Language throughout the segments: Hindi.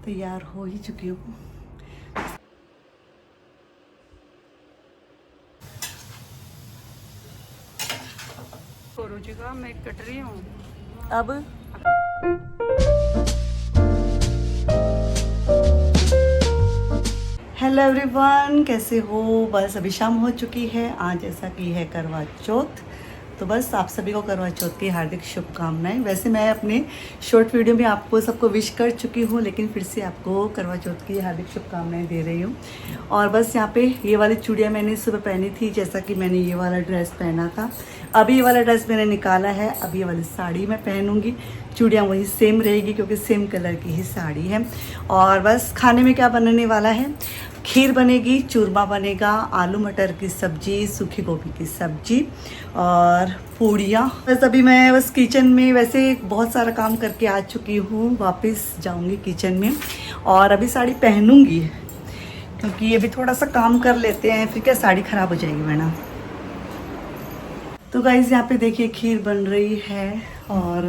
तैयार हो ही चुकी हूँ। रोजिका मैं कट रही हूँ अब हेलो एवरीवन, कैसे हो? बस अभी शाम हो चुकी है। आज ऐसा की है करवा चौथ, तो बस आप सभी को करवा चौथ की हार्दिक शुभकामनाएं। वैसे मैं अपने शॉर्ट वीडियो में आपको सबको विश कर चुकी हूँ, लेकिन फिर से आपको करवा चौथ की हार्दिक शुभकामनाएं दे रही हूँ। और बस यहाँ पे ये वाली चूड़ियाँ मैंने सुबह पहनी थी, जैसा कि मैंने ये वाला ड्रेस पहना था। अभी ये वाला ड्रेस मैंने निकाला है, अभी ये वाली साड़ी मैं पहनूंगी। चूड़ियाँ वही सेम रहेगी क्योंकि सेम कलर की ही साड़ी है। और बस खाने में क्या बनने वाला है, खीर बनेगी, चूरमा बनेगा, आलू मटर की सब्जी, सूखी गोभी की सब्जी और पूड़ियाँ। बस अभी मैं बस किचन में वैसे बहुत सारा काम करके आ चुकी हूँ, वापस जाऊँगी किचन में और अभी साड़ी पहनूंगी क्योंकि अभी थोड़ा सा काम कर लेते हैं, फिर क्या साड़ी ख़राब हो जाएगी वरना। तो गाइस यहाँ पे देखिए खीर बन रही है और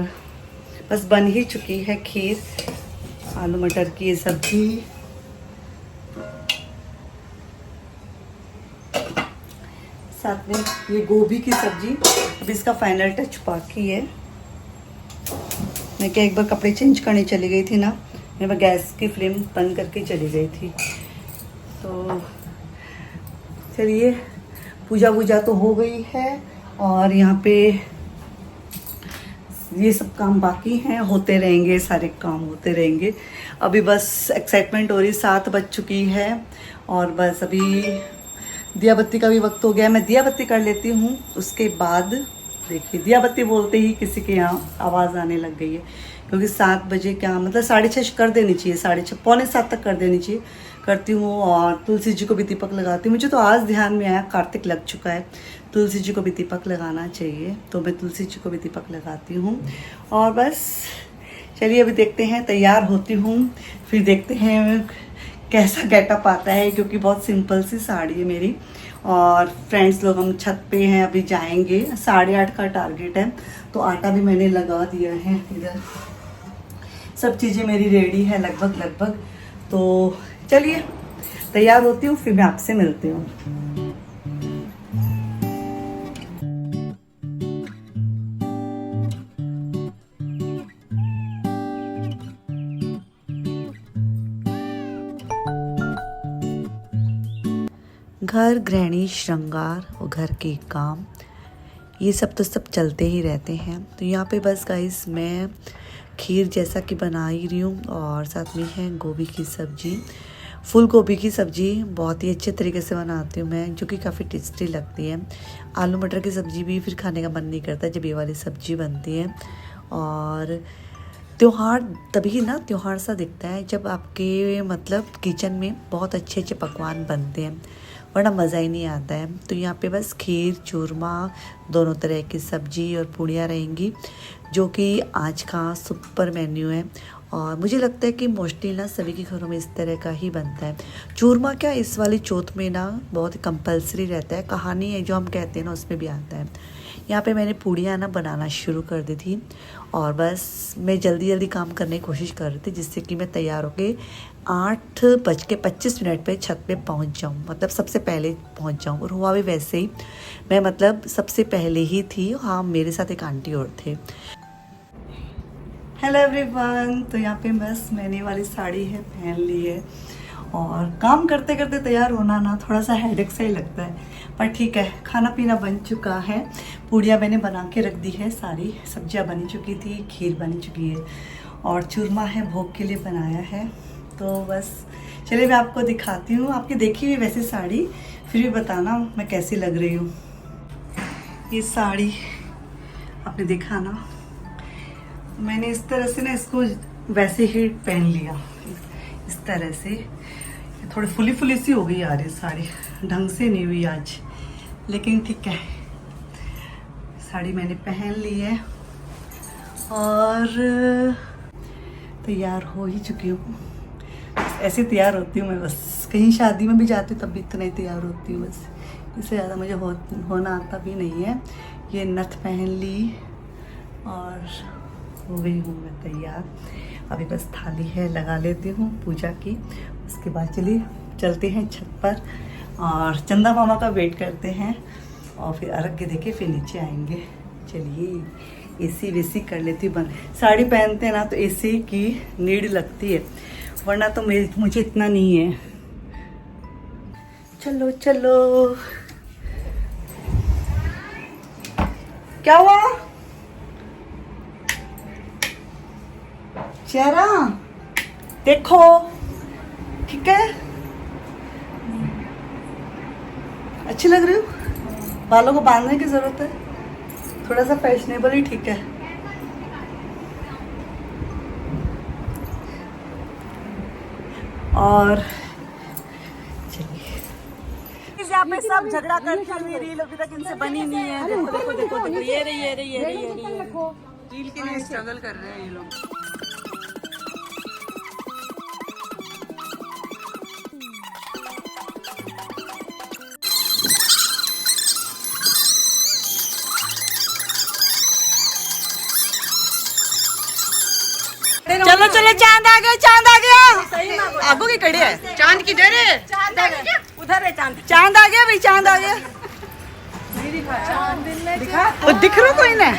बस बन ही चुकी है खीर, आलू मटर की ये सब्जी, साथ में ये गोभी की सब्जी। अभी इसका फाइनल टच बाकी है। मैं क्या एक बार कपड़े चेंज करने चली गई थी ना, मैं गैस की फ्लेम बंद करके चली गई थी। तो चलिए, पूजा वूजा तो हो गई है और यहाँ पे ये सब काम बाकी हैं, होते रहेंगे, सारे काम होते रहेंगे। अभी बस एक्साइटमेंट हो रही, 7 बज चुकी है और बस अभी दिया बत्ती का भी वक्त हो गया। मैं दिया बत्ती कर लेती हूँ, उसके बाद देखिए दिया बत्ती बोलते ही किसी के यहाँ आवाज़ आने लग गई है, क्योंकि 7 बजे क्या मतलब 6:30 कर देनी चाहिए, 6:30 पौने 7 तक कर देनी चाहिए। करती हूँ और तुलसी जी को भी दीपक लगाती हूँ। मुझे तो आज ध्यान में आया कार्तिक लग चुका है, तुलसी जी को भी दीपक लगाना चाहिए, तो मैं तुलसी जी को भी दीपक लगाती हूँ। और बस चलिए अभी देखते हैं, तैयार होती हूँ, फिर देखते हैं कैसा गेटअप आता है, क्योंकि बहुत सिंपल सी साड़ी है मेरी। और फ्रेंड्स लोग हम छत पे हैं, अभी जाएंगे, 8:30 का टारगेट है, तो आटा भी मैंने लगा दिया है इधर, सब चीज़ें मेरी रेडी है लगभग। तो चलिए तैयार होती हूँ, फिर मैं आपसे मिलती हूँ। घर गृहिणी श्रृंगार और घर के काम, ये सब तो सब चलते ही रहते हैं। तो यहाँ पे बस गाइस मैं खीर जैसा कि बना ही रही हूँ और साथ में है गोभी की सब्जी, फूल गोभी की सब्जी बहुत ही अच्छे तरीके से बनाती हूँ मैं, जो कि काफ़ी टेस्टी लगती है। आलू मटर की सब्जी भी फिर खाने का मन नहीं करता जब ये वाली सब्जी बनती है। और त्योहार तभी ना त्योहार सा दिखता है जब आपके मतलब किचन में बहुत अच्छे अच्छे पकवान बनते हैं, वरना मज़ा ही नहीं आता है। तो यहाँ पे बस खीर, चूरमा, दोनों तरह की सब्जी और पूड़ियाँ रहेंगी, जो कि आज का सुपर मेन्यू है। और मुझे लगता है कि मोस्टली ना सभी के घरों में इस तरह का ही बनता है। चूरमा क्या इस वाली चौथ में ना बहुत कंपलसरी रहता है, कहानी है जो हम कहते हैं ना उसमें भी आता है। यहाँ पे मैंने पूड़ियाँ ना बनाना शुरू कर दी थी और बस मैं जल्दी काम करने की कोशिश कर रही थी, जिससे कि मैं तैयार होकर 8:25 पे छत पे पहुँच जाऊँ, मतलब सबसे पहले पहुँच जाऊँ। और हुआ भी वैसे ही, मैं मतलब सबसे पहले ही थी। हाँ, मेरे साथ एक आंटी और थे। हेलो एवरीवन, तो यहाँ पे बस मैंने वाली साड़ी है पहन ली है और काम करते करते तैयार होना ना थोड़ा सा हेडेक सा ही लगता है, पर ठीक है। खाना पीना बन चुका है, पूड़ियाँ मैंने बना के रख दी है, सारी सब्जियाँ बन चुकी थी, खीर बन चुकी है और चूरमा है भोग के लिए बनाया है। तो बस चलिए मैं आपको दिखाती हूँ, आपकी देखी हुई वैसे साड़ी, फिर भी बताना मैं कैसी लग रही हूँ। ये साड़ी आपने देखा ना, मैंने इस तरह से ना इसको वैसे ही पहन लिया, इस तरह से। थोड़ी फुली फुली सी हो गई यार ये साड़ी, ढंग से नहीं हुई आज, लेकिन ठीक है, साड़ी मैंने पहन ली है और तैयार हो ही चुकी हूँ। ऐसे तैयार होती हूँ मैं, बस कहीं शादी में भी जाती हूँ तब भी इतना ही तैयार होती हूँ, बस इससे ज़्यादा मुझे होना आता भी नहीं है। ये नथ पहन ली और हो गई हूँ मैं तैयार। अभी बस थाली है, लगा लेती हूँ पूजा की। उसके बाद चलिए चलते हैं छत पर और चंदा मामा का वेट करते हैं और फिर अर्घ्य देके फिर नीचे आएंगे। चलिए एसी वेसी कर लेती हूँ बंद। साड़ी पहनते हैं ना तो एसी की नीड लगती है, वरना तो मुझे इतना नहीं है। चलो चलो। क्या हुआ? चेहरा देखो, ठीक है, अच्छी लग रही हो। बालों को बांधने की जरूरत है, थोड़ा सा फैशनेबल ही ठीक है। और यहाँ पे सब झगड़ा करती हुई रील अभी तक इनसे बनी नहीं है। देखो देखो देखो देखो, ये रही ये रही ये रही ये रही। रील के लिए स्ट्रगल कर रहे हैं ये लोग। चलो चलो, चांद आ गया, चांद आ गया। आगो की कड़ी है, चांद किधर है? उधर है चांद। चांद आ गया भाई, चांद आ गया। वो दिख रहा कोई ना?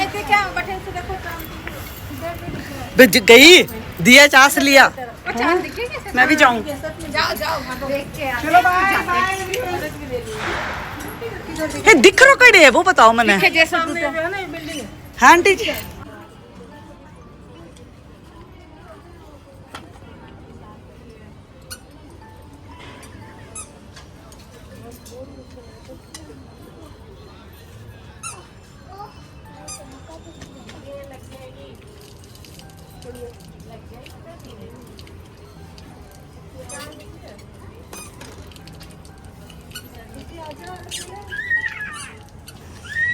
गई दिया चास लिया। मैं भी जाऊँ? दिख रहा कड़ी है वो बताओ मैंने। हाँ आंटी जी।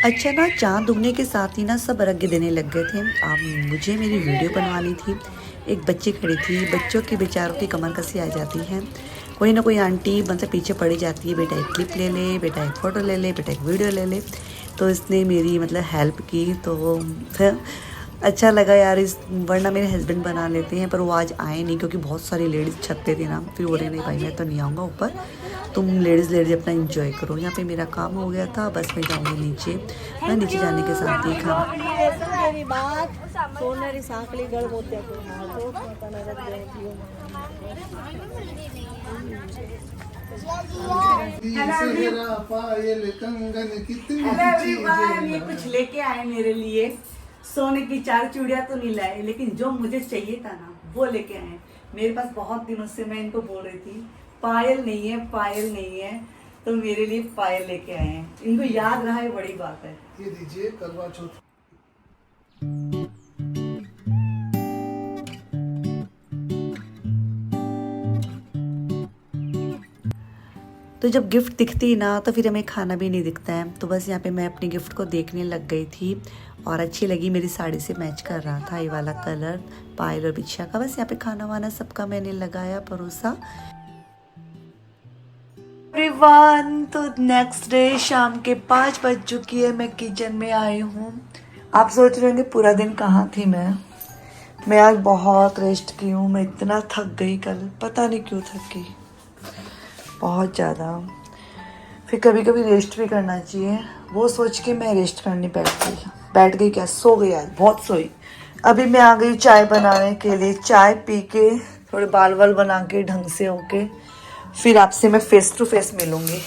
अच्छा ना, चांद उगने के साथ ही ना सब अर्घ्य देने लग गए थे। अब मुझे मेरी वीडियो बनवानी थी। एक बच्ची खड़ी थी, बच्चों की बेचारों की कमर कसी आ जाती है। कोई ना कोई आंटी मतलब पीछे पड़ी जाती है, बेटा एक क्लिप ले ले, बेटा एक फ़ोटो ले ले, बेटा एक वीडियो ले ले। तो इसने मेरी मतलब हेल्प की, तो फिर अच्छा लगा यार। वरना मेरे हस्बैंड बना लेते हैं, पर वो आज आए नहीं क्योंकि बहुत सारी लेडीज़ छत पे थी ना। फिर बोले नहीं भाई मैं तो नहीं आऊँगा ऊपर, तुम लेडीज़ अपना एंजॉय करो। यहाँ पे मेरा काम हो गया था, बस मैं जाऊँगी नीचे। मैं नीचे जाने के साथ ही खाना ये कुछ लेके आए मेरे लिए। सोने की 4 चूड़ियां तो नहीं लाए, लेकिन जो मुझे चाहिए था ना वो लेके आए। मेरे पास बहुत दिनों से मैं इनको बोल रही थी पायल नहीं है, पायल नहीं है, तो मेरे लिए पायल लेके आए हैं। इनको याद रहा है, बड़ी बात है। ये दीजिए करवा चौथ। तो जब गिफ्ट दिखती ना तो फिर हमें खाना भी नहीं दिखता है। तो बस यहाँ पे मैं अपनी गिफ्ट को देखने लग गई थी और अच्छी लगी, मेरी साड़ी से मैच कर रहा था ये वाला कलर, पायल और बिछा का। बस यहाँ पे खाना वाना सबका मैंने लगाया, परोसा। एवरीवन, तो नेक्स्ट डे शाम के 5 बज चुकी है, मैं किचन में आई हूँ। आप सोच रहे होंगे पूरा दिन कहाँ थी मैं आज बहुत रेस्ट की हूँ। मैं इतना थक गई कल, पता नहीं क्यों थक गई, बहुत ज़्यादा। फिर कभी कभी रेस्ट भी करना चाहिए, वो सोच के मैं रेस्ट करने बैठ गई क्या, सो गई आज, बहुत सोई। अभी मैं आ गई चाय बनाने के लिए। चाय पी के थोड़े बाल वाल बना के ढंग से होके फिर आपसे मैं फेस टू फेस मिलूंगी।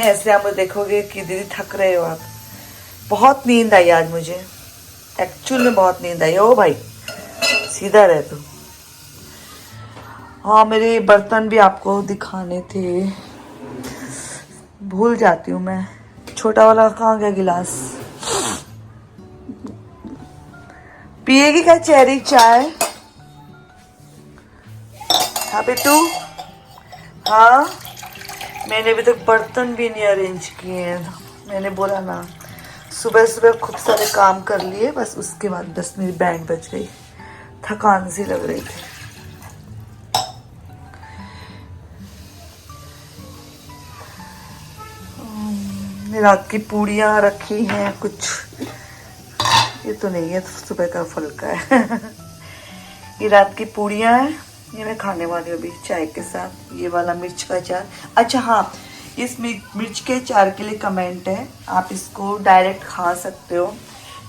ऐसे आप देखोगे कि दीदी थक रहे हो आप। बहुत नींद आई आज मुझे, एक्चुअल में बहुत नींद आई। ओ भाई सीधा रह तू। हाँ, मेरे बर्तन भी आपको दिखाने थे, भूल जाती हूँ मैं। छोटा वाला कहाँ गया गिलास? पिएगी क्या चेरी चाय? हाँ बेटू, हाँ। मैंने अभी तक बर्तन भी नहीं अरेंज किए हैं। मैंने बोला ना, सुबह सुबह खूब सारे काम कर लिए, बस उसके बाद बस मेरी बैंड बज गई, थकान सी लग रही थी। रात की पूड़ियाँ रखी हैं कुछ, ये तो नहीं है, तो सुबह का फुल्का है। ये रात की पूड़ियाँ हैं, ये मैं खाने वाली हूँ अभी चाय के साथ। ये वाला मिर्च का अचार। अच्छा हाँ, इस मिर्च के अचार के लिए कमेंट है, आप इसको डायरेक्ट खा सकते हो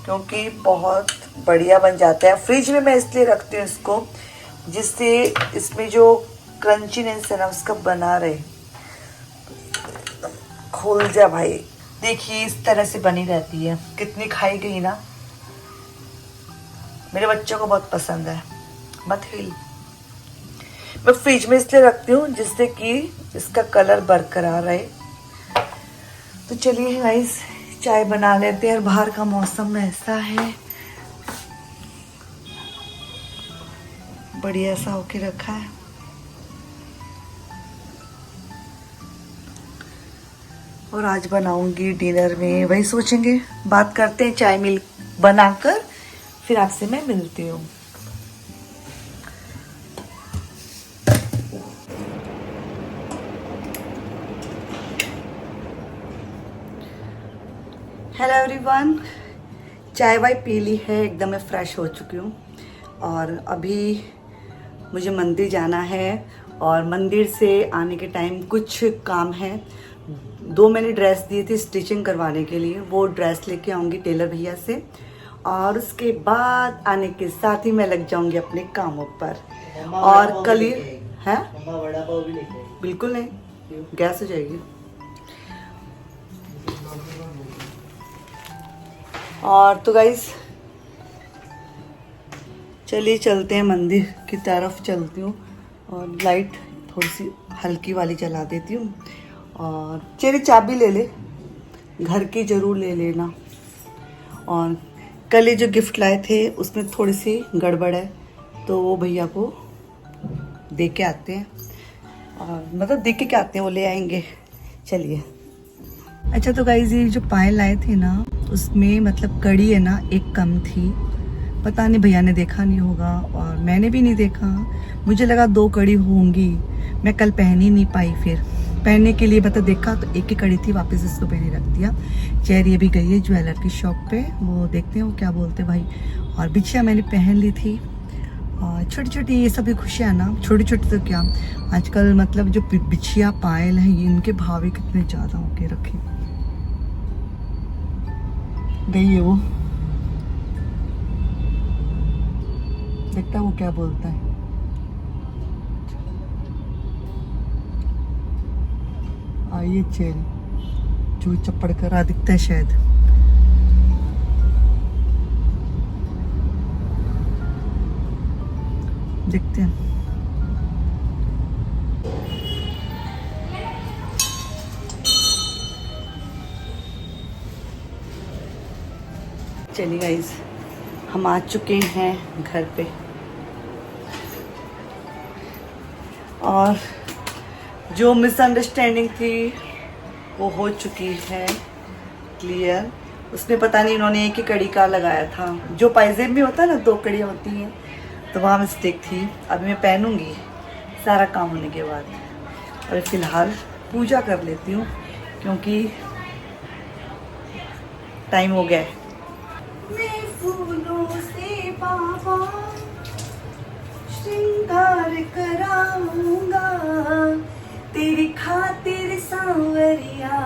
क्योंकि बहुत बढ़िया बन जाता है। फ्रिज में मैं इसलिए रखती हूँ इसको, जिससे इसमें जो क्रंचीनेस है ना उसका बना रहे। खोल जा भाई। देखिए इस तरह से बनी रहती है, कितनी खाई गई ना। मेरे बच्चों को बहुत पसंद है। मत हिल। मैं फ्रिज में इसलिए रखती हूँ जिससे कि इसका कलर बरकरार रहे। तो चलिए गाइस चाय बना लेते हैं। बाहर का मौसम ऐसा है, बढ़िया सा होके रखा है। और आज बनाऊंगी डिनर में, वही सोचेंगे। बात करते हैं चाय मिल बनाकर, फिर आपसे मैं मिलती हूँ। हेलो एवरीवन, चाय वाय पी ली है, एकदम मैं फ्रेश हो चुकी हूँ। और अभी मुझे मंदिर जाना है और मंदिर से आने के टाइम कुछ काम है। 2 मैंने ड्रेस दिए थे स्टिचिंग करवाने के लिए, वो ड्रेस लेके आऊँगी टेलर भैया से। और उसके बाद आने के साथ ही मैं लग जाऊँगी अपने कामों पर। और कल ही है, बिल्कुल नहीं, गैस हो जाएगी। और तो गाइस चलिए चलते हैं, मंदिर की तरफ चलती हूँ। और लाइट थोड़ी सी हल्की वाली जला देती हूँ। और चलिए चाबी ले ले, घर की ज़रूर ले लेना। और कल ये जो गिफ्ट लाए थे उसमें थोड़ी सी गड़बड़ है, तो वो भैया को दे के आते हैं। और मतलब दे के क्या आते हैं, वो ले आएंगे। चलिए। अच्छा तो गाइस ये जो पायल लाए थे ना, उसमें मतलब कड़ी है ना एक कम थी। पता नहीं भैया ने देखा नहीं होगा और मैंने भी नहीं देखा। मुझे लगा 2 कड़ी होंगी, मैं कल पहन ही नहीं पाई। फिर पहनने के लिए मतलब देखा तो एक ही कड़ी थी, वापस इसको पहने रख दिया। चेरी अभी गई है ज्वेलर की शॉप पे, वो देखते हैं वो क्या बोलते भाई। और बिछिया मैंने पहन ली थी। और छोटी छोटी ये सभी खुशियाँ ना, छोटी छोटी तो क्या, आजकल मतलब जो बिछिया पायल है ये इनके भाव कितने ज़्यादा होके रखे। गई है वो, देखता वो क्या बोलता है। आइए चेरी, जो चप्पड़ करा दिखता है शायद। देखते हैं। चलिए गाइस हम आ चुके हैं घर पे। और जो मिसअंडरस्टैंडिंग थी वो हो चुकी है क्लियर। उसमें पता नहीं इन्होंने एक ही कड़ी का लगाया था, जो पायजेब में होता है ना 2 कड़ियाँ होती हैं, तो वहाँ मिस्टेक थी। अभी मैं पहनूंगी सारा काम होने के बाद। और फिलहाल पूजा कर लेती हूँ क्योंकि टाइम हो गया है। मैं फूलों से बाबा श्रृंगार कराऊंगा, तेरी खातिर सांवरिया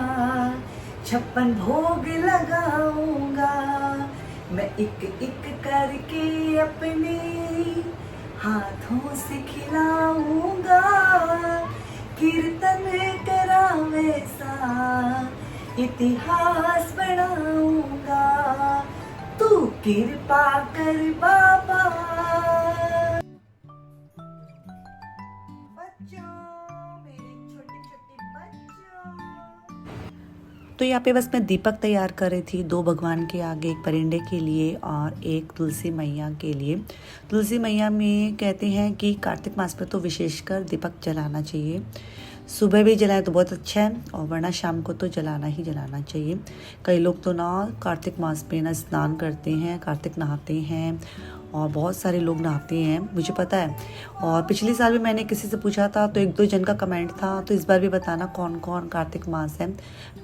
56 भोग लगाऊंगा। मैं एक एक करके अपने हाथों से खिलाऊंगा, कीर्तन करावे सा इतिहास बनाऊंगा, तू कृपा कर बाबा। तो यहाँ पे बस मैं दीपक तैयार कर रही थी, 2 भगवान के आगे, एक परिंदे के लिए और एक तुलसी मैया के लिए। तुलसी मैया में कहते हैं कि कार्तिक मास में तो विशेषकर दीपक जलाना चाहिए। सुबह भी जलाए तो बहुत अच्छा है, और वरना शाम को तो जलाना ही जलाना चाहिए। कई लोग तो ना कार्तिक मास में ना स्नान करते हैं, कार्तिक नहाते हैं और बहुत सारे लोग नहाते हैं, मुझे पता है। और पिछले साल भी मैंने किसी से पूछा था तो 1-2 जन का कमेंट था, तो इस बार भी बताना कौन कौन कार्तिक मास है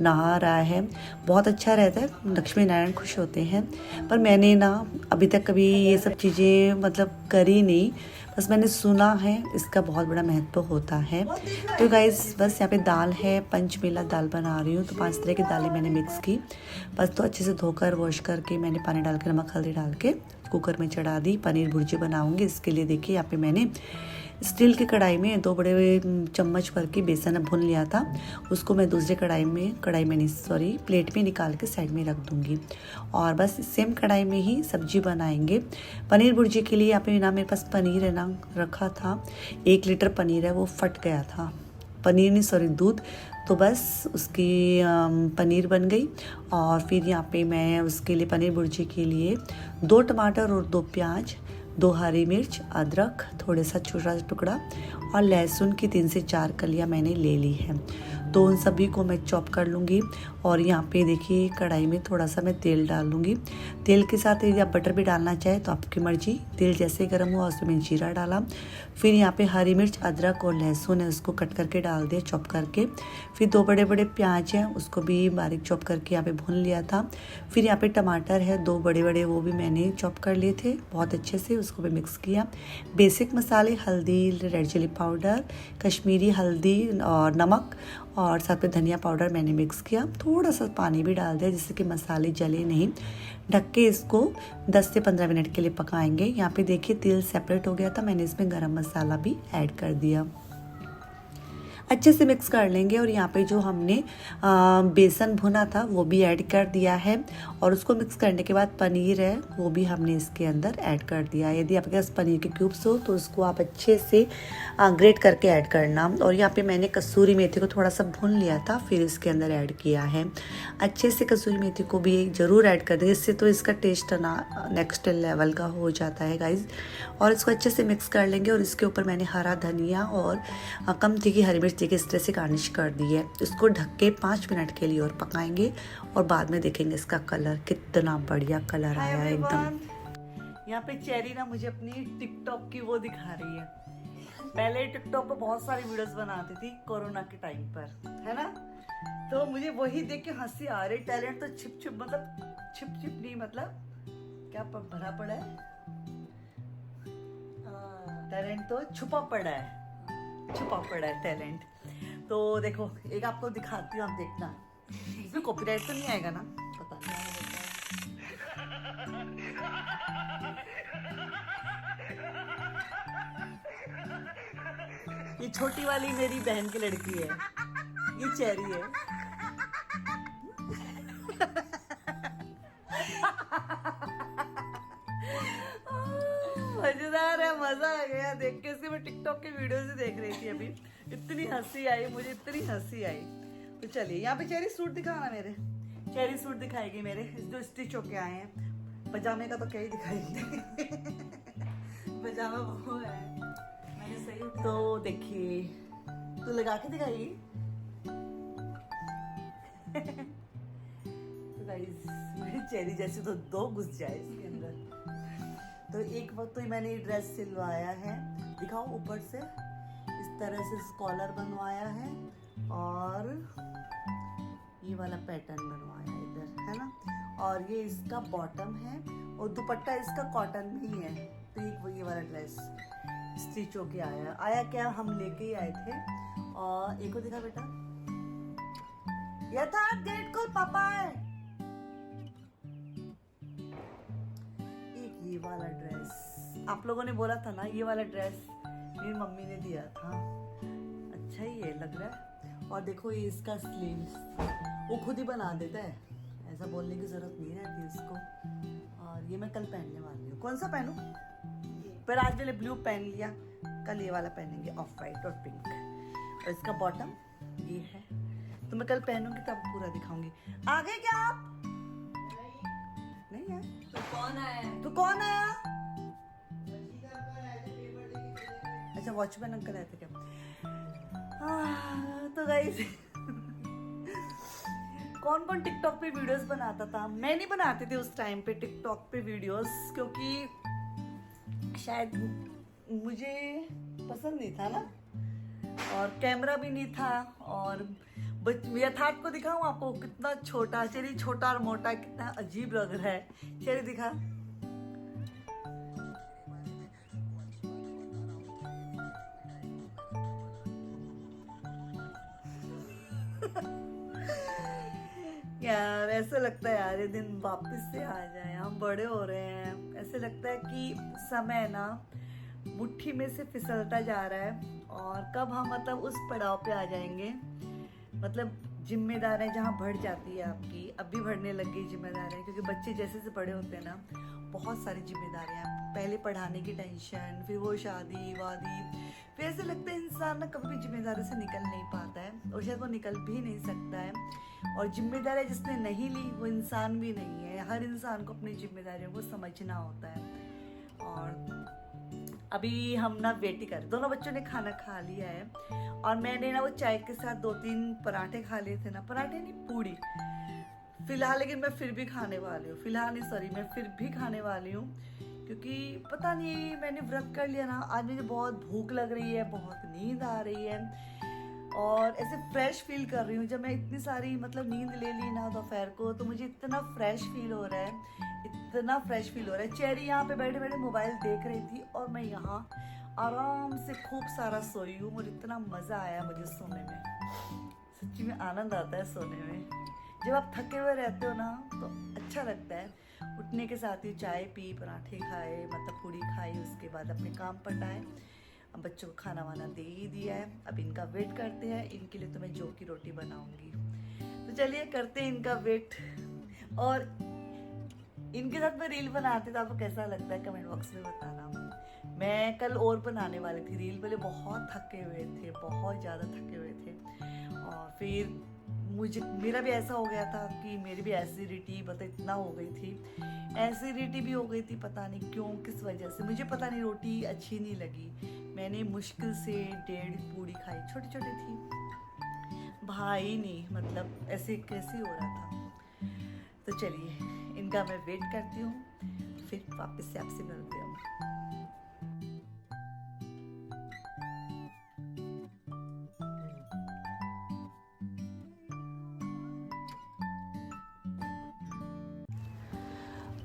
नहा रहा है। बहुत अच्छा रहता है, लक्ष्मी नारायण खुश होते हैं। पर मैंने ना अभी तक कभी ये सब चीज़ें मतलब करी नहीं, बस मैंने सुना है इसका बहुत बड़ा महत्व होता है। तो गाइस बस यहाँ पे दाल है, पंचमेला दाल बना रही हूँ। तो 5 तरह की दालें मैंने मिक्स की, बस तो अच्छे से धोकर वॉश करके मैंने पानी डाल के नमक हल्दी डाल के कुकर में चढ़ा दी। पनीर भुर्जी बनाऊंगी, इसके लिए देखिए यहाँ पे मैंने स्टील की कढ़ाई में 2 बड़े चम्मच भर के बेसन भून लिया था। उसको मैं दूसरे कढ़ाई में नहीं सॉरी प्लेट में निकाल के साइड में रख दूंगी। और बस सेम कढ़ाई में ही सब्जी बनाएंगे। पनीर भुर्जी के लिए यहाँ पे ना मेरे पास पनीर है ना रखा था, 1 लीटर पनीर है, वो फट गया था, पनीर नहीं सॉरी दूध। तो बस उसकी पनीर बन गई। और फिर यहाँ पे मैं उसके लिए पनीर भुर्जी के लिए 2 टमाटर और 2 प्याज, 2 हरी मिर्च, अदरक थोड़ा सा छोटा सा टुकड़ा और लहसुन की 3 से 4 कलियाँ मैंने ले ली है। तो उन सभी को मैं चॉप कर लूँगी। और यहाँ पे देखिए कढ़ाई में थोड़ा सा मैं तेल डाल लूँगी। तेल के साथ यदि आप बटर भी डालना चाहे तो आपकी मर्जी। तेल जैसे ही गर्म हुआ उसमें मैं जीरा डाला। फिर यहाँ पे हरी मिर्च, अदरक और लहसुन है उसको कट करके डाल दिया चॉप करके। फिर 2 बड़े बड़े प्याज हैं उसको भी बारीक चॉप करके यहाँ पे भून लिया था। फिर यहाँ पे टमाटर है 2 बड़े बड़े, वो भी मैंने चॉप कर लिए थे बहुत अच्छे से, उसको भी मिक्स किया। बेसिक मसाले हल्दी, रेड चिली पाउडर, कश्मीरी हल्दी और नमक और साथ में धनिया पाउडर मैंने मिक्स किया। थोड़ा सा पानी भी डाल दिया जिससे कि मसाले जले नहीं। ढक के इसको 10 से 15 मिनट के लिए पकाएंगे। यहाँ पे देखिए तेल सेपरेट हो गया था, मैंने इसमें गरम मसाला भी ऐड कर दिया। अच्छे से मिक्स कर लेंगे। और यहाँ पे जो हमने बेसन भुना था वो भी ऐड कर दिया है। और उसको मिक्स करने के बाद पनीर है वो भी हमने इसके अंदर ऐड कर दिया। यदि आपके पास पनीर के क्यूब्स हो तो उसको आप अच्छे से ग्रेट करके ऐड करना। और यहाँ पे मैंने कसूरी मेथी को थोड़ा सा भून लिया था, फिर इसके अंदर ऐड किया है। अच्छे से कसूरी मेथी को भी ज़रूर ऐड कर दें, इससे तो इसका टेस्ट ना नेक्स्ट लेवल का हो जाता है गाइज। और इसको अच्छे से मिक्स कर लेंगे। और इसके ऊपर मैंने हरा धनिया और कम तीखी हरी मिर्च के इस तरह से गार्निश कर दी है। इसको ढक के 5 मिनट के लिए और पकाएंगे। और बाद में देखेंगे इसका कलर कितना बढ़िया कलर आया है एकदम। यहाँ पे चेरी ना मुझे अपनी टिकटॉक की वो दिखा रही है। पहले टिकटॉक पर बहुत सारी वीडियोस बनाती थी कोरोना के टाइम पर, है ना। तो मुझे वही देख के हंसी आ रही। टैलेंट तो छिप नहीं मतलब क्या भरा पड़ा है, टैलेंट तो छुपा पड़ा है टैलेंट। तो देखो एक आपको दिखाती हूँ, आप देखना। इसमें कॉपीराइट तो नहीं आएगा ना, पता नहीं। ये छोटी वाली मेरी बहन की लड़की है, ये चेरी है। मजेदार है, मजा आ गया देख के। इसके मैं टिकटॉक के वीडियो से देख रही थी अभी, इतनी हंसी आई मुझे, इतनी हंसी आई। तो चलिए यहाँ पे चेरी सूट दिखाना, मेरे चेरी सूट दिखाएगी मेरे जो स्टिच होके आए हैं। पजामे का तो क्या ही दिखाएगी पजामा वो है मैंने सही। तो देखिए तो लगा के दिखाएगी तो गाइस मेरी चेरी जैसे तो 2 घुस जाए इसके अंदर। तो एक वक्त तो मैंने ड्रेस सिलवाया है, दिखाओ ऊपर से इस तरह से कॉलर बनवाया है और ये वाला पैटर्न बनवाया इधर, है ना। और ये इसका बॉटम है और दुपट्टा इसका कॉटन में ही है। तो ये वाला ड्रेस स्टिच होके आया क्या हम लेके ही आए थे। और एक को दिखा बेटा, यथार्थ गेट खोल पापा है। एक ये वाला ड्रेस आप लोगों ने बोला था ना, ये वाला ड्रेस मेरी मम्मी ने दिया था, अच्छा ही है लग रहा है। और देखो ये इसका स्लीव्स वो खुद ही बना देता है, ऐसा बोलने की जरूरत नहीं रहती उसको। और ये मैं कल पहनने वाली हूँ। कौन सा पहनूं? पर आज मैंने ब्लू पहन लिया, कल ये वाला पहनेंगे ऑफ वाइट और पिंक। और इसका बॉटम ये है, तो मैं कल पहनूंगी तब पूरा दिखाऊंगी। आ गए क्या आप? नहीं है तो कौन आया? अच्छा वॉचमैन अंकल आए थे क्या? तो गाइस कौन कौन टिकटॉक पे वीडियोस बनाता था? मैं नहीं बनाती थी उस टाइम पे टिकटॉक पे वीडियोस, क्योंकि शायद मुझे पसंद नहीं था ना, और कैमरा भी नहीं था, और यथार्थ को दिखाऊं आपको कितना छोटा, चलिए छोटा और मोटा कितना अजीब लग रहा है। चलिए दिखा। यार ऐसा लगता है यार ये दिन वापस से आ जाए, हम बड़े हो रहे हैं। ऐसे लगता है कि समय ना मुट्ठी में से फिसलता जा रहा है, और कब हम मतलब उस पड़ाव पे आ जाएंगे, मतलब जिम्मेदारियां जहाँ बढ़ जाती है आपकी, अब भी बढ़ने लग गई जिम्मेदारियां, क्योंकि बच्चे जैसे से बड़े होते हैं ना, बहुत सारी जिम्मेदारियां, पहले पढ़ाने की टेंशन, फिर वो शादी वादी, फिर ऐसे लगता है इंसान ना कभी भी जिम्मेदारी से निकल नहीं पाता है, और शायद वो निकल भी नहीं सकता है। और जिम्मेदारियां जिसने नहीं ली वो इंसान भी नहीं है। हर इंसान को अपनी जिम्मेदारियों को समझना होता है। और अभी हम ना वेट कर, दोनों बच्चों ने खाना खा लिया है, और मैंने ना वो चाय के साथ 2-3 पराठे खा लिए थे ना, पराठे नहीं पूड़ी फिलहाल, लेकिन मैं फिर भी खाने वाली हूँ, फिलहाल नहीं सॉरी, मैं फिर भी खाने वाली हूँ, क्योंकि पता नहीं मैंने व्रत कर लिया ना, आज मुझे बहुत भूख लग रही है, बहुत नींद आ रही है, और ऐसे फ्रेश फील कर रही हूँ। जब मैं इतनी सारी मतलब नींद ले ली ना दोपहर को, तो मुझे इतना फ्रेश फील हो रहा है, इतना फ्रेश फील हो रहा है। चेरी यहाँ पे बैठे बैठे मोबाइल देख रही थी, और मैं यहाँ आराम से खूब सारा सोई हूँ, और इतना मज़ा आया मुझे सोने में। सच्ची में आनंद आता है सोने में। जब आप थके हुए रहते हो ना तो अच्छा लगता है। उठने के साथ ही चाय पी, पराठे खाए, मतलब पूड़ी खाई, उसके बाद अपने काम पटाए। अब बच्चों को खाना वाना दे ही दिया है, अब इनका वेट करते हैं। इनके लिए तो मैं जौ की रोटी बनाऊंगी, तो चलिए करते हैं इनका वेट। और इनके साथ मैं रील बनाते तो आपको कैसा लगता है कमेंट बॉक्स में बताना। मैं कल और बनाने वाली थी रील, पहले बहुत थके हुए थे, बहुत ज़्यादा थके हुए थे, और फिर मेरा भी ऐसा हो गया था कि मेरी भी एसिडिटी पता इतना हो गई थी, एसिडिटी भी हो गई थी, पता नहीं क्यों, किस वजह से, मुझे पता नहीं, रोटी अच्छी नहीं लगी। मैंने मुश्किल से 1.5 पूड़ी खाई, छोटी छोटी थी, भाई नहीं, मतलब ऐसे कैसे हो रहा था। तो चलिए इनका मैं वेट करती हूँ, फिर वापस से आपसे मिलती हूँ।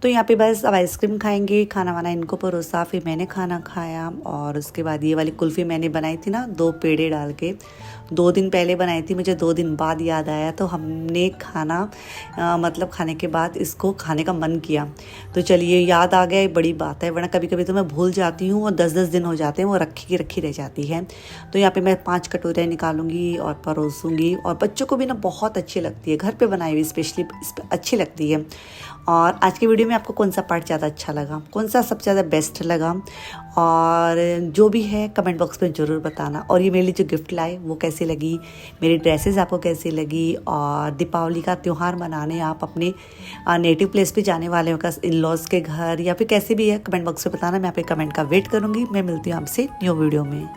तो यहाँ पे बस अब आइसक्रीम खाएंगे, खाना वाना इनको परोसा, फिर मैंने खाना खाया, और उसके बाद ये वाली कुल्फ़ी मैंने बनाई थी ना 2 पेड़े डाल के, 2 दिन पहले बनाई थी, मुझे 2 दिन बाद याद आया, तो हमने खाना मतलब खाने के बाद इसको खाने का मन किया, तो चलिए याद आ गया, बड़ी बात है, वरना कभी कभी तो मैं भूल जाती हूँ, और 10-10 दिन हो जाते हैं वो रखी रह जाती है। तो यहाँ पे मैं 5 कटोरियाँ निकालूंगी और परोसूंगी, और बच्चों को भी ना बहुत अच्छी लगती है, घर पे बनाई हुई स्पेशली अच्छी लगती है। और आज की वीडियो में आपको कौन सा पार्ट ज़्यादा अच्छा लगा, कौन सा सबसे ज़्यादा बेस्ट लगा, और जो भी है कमेंट बॉक्स में ज़रूर बताना। और ये मेरे लिए जो गिफ्ट लाए वो कैसी लगी, मेरी ड्रेसेस आपको कैसी लगी, और दीपावली का त्यौहार मनाने आप अपने नेटिव प्लेस पे जाने वाले हो, इन लॉज के घर, या फिर कैसे भी है कमेंट बॉक्स में बताना। मैं आपके कमेंट का वेट करूँगी। मैं मिलती हूँ आपसे न्यू वीडियो में।